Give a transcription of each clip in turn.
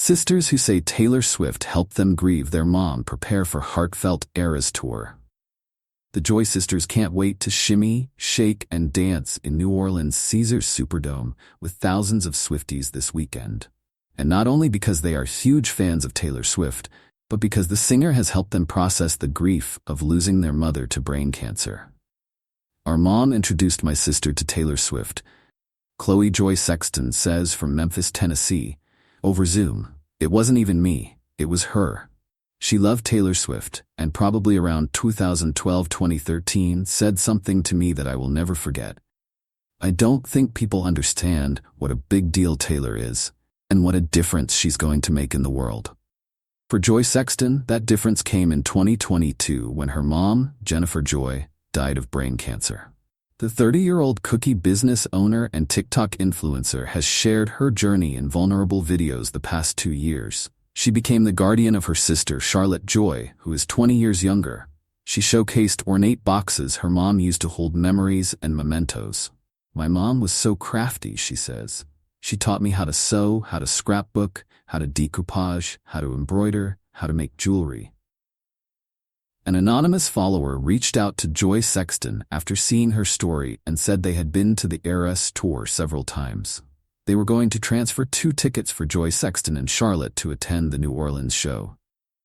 Sisters who say Taylor Swift helped them grieve their mom prepare for heartfelt Eras tour. The Joy sisters can't wait to shimmy, shake, and dance in New Orleans' Caesars Superdome with thousands of Swifties this weekend. And not only because they are huge fans of Taylor Swift, but because the singer has helped them process the grief of losing their mother to brain cancer. Our mom introduced my sister to Taylor Swift, Chloe Joy Sexton says from Memphis, Tennessee, over Zoom. It wasn't even me, it was her. She loved Taylor Swift, and probably around 2012-2013 said something to me that I will never forget. I don't think people understand what a big deal Taylor is, and what a difference she's going to make in the world. For Joy Sexton, that difference came in 2022 when her mom, Jennifer Joy, died of brain cancer. The 30-year-old cookie business owner and TikTok influencer has shared her journey in vulnerable videos the past 2 years. She became the guardian of her sister, Charlotte Joy, who is 20 years younger. She showcased ornate boxes her mom used to hold memories and mementos. My mom was so crafty, she says. She taught me how to sew, how to scrapbook, how to decoupage, how to embroider, how to make jewelry. An anonymous follower reached out to Joy Sexton after seeing her story and said they had been to the Eras tour several times. They were going to transfer 2 tickets for Joy Sexton and Charlotte to attend the New Orleans show.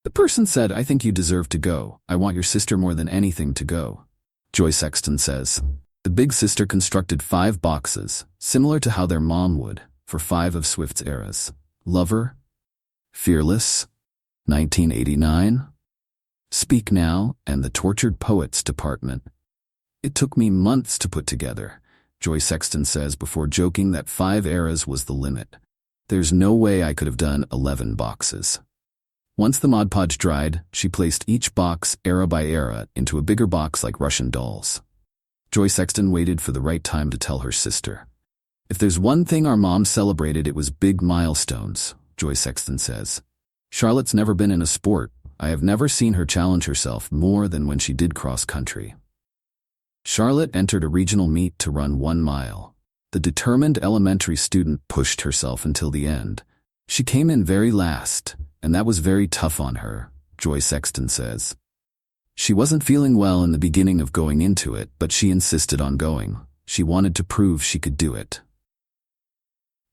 The person said, "I think you deserve to go. I want your sister more than anything to go." Joy Sexton says, the big sister constructed 5 boxes, similar to how their mom would, for 5 of Swift's eras. Lover, Fearless, 1989, Speak Now, and the Tortured Poets Department. It took me months to put together, Joy Sexton says before joking that 5 eras was the limit. There's no way I could have done 11 boxes. Once the Mod Podge dried, she placed each box, era by era, into a bigger box like Russian dolls. Joy Sexton waited for the right time to tell her sister. If there's one thing our mom celebrated, it was big milestones, Joy Sexton says. Charlotte's never been in a sport. I have never seen her challenge herself more than when she did cross-country. Charlotte entered a regional meet to run 1 mile. The determined elementary student pushed herself until the end. She came in very last, and that was very tough on her, Joy Sexton says. She wasn't feeling well in the beginning of going into it, but she insisted on going. She wanted to prove she could do it.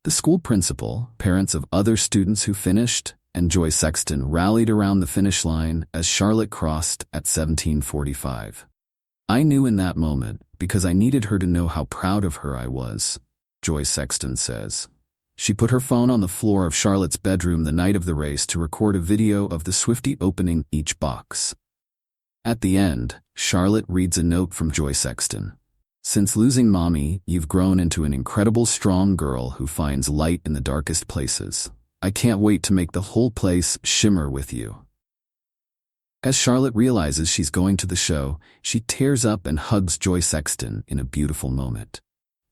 The school principal, parents of other students who finished, and Joy Sexton rallied around the finish line as Charlotte crossed at 17:45. I knew in that moment because I needed her to know how proud of her I was, Joy Sexton says. She put her phone on the floor of Charlotte's bedroom the night of the race to record a video of the Swiftie opening each box. At the end, Charlotte reads a note from Joy Sexton. Since losing Mommy, you've grown into an incredible strong girl who finds light in the darkest places. I can't wait to make the whole place shimmer with you. As Charlotte realizes she's going to the show, she tears up and hugs Joy Sexton in a beautiful moment.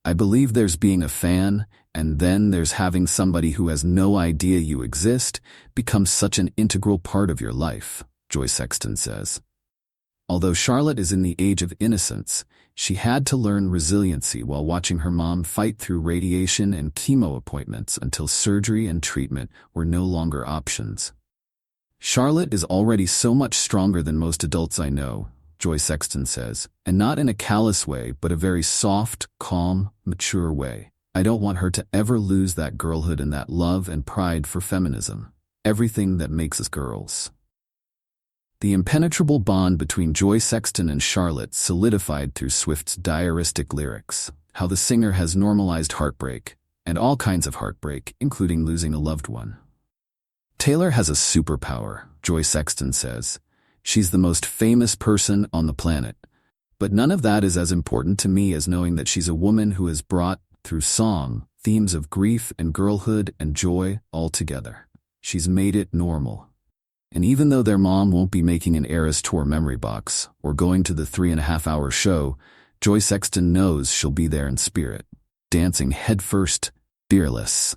I believe there's being a fan, and then there's having somebody who has no idea you exist become such an integral part of your life, Joy Sexton says. Although Charlotte is in the age of innocence, she had to learn resiliency while watching her mom fight through radiation and chemo appointments until surgery and treatment were no longer options. Charlotte is already so much stronger than most adults I know, Joy Sexton says, and not in a callous way, but a very soft, calm, mature way. I don't want her to ever lose that girlhood and that love and pride for feminism, everything that makes us girls. The impenetrable bond between Joy Sexton and Charlotte solidified through Swift's diaristic lyrics, how the singer has normalized heartbreak, and all kinds of heartbreak, including losing a loved one. Taylor has a superpower, Joy Sexton says. She's the most famous person on the planet. But none of that is as important to me as knowing that she's a woman who has brought, through song, themes of grief and girlhood and joy all together. She's made it normal. And even though their mom won't be making an Eras tour memory box or going to the 3.5-hour show, Joy Sexton knows she'll be there in spirit, dancing headfirst, fearless,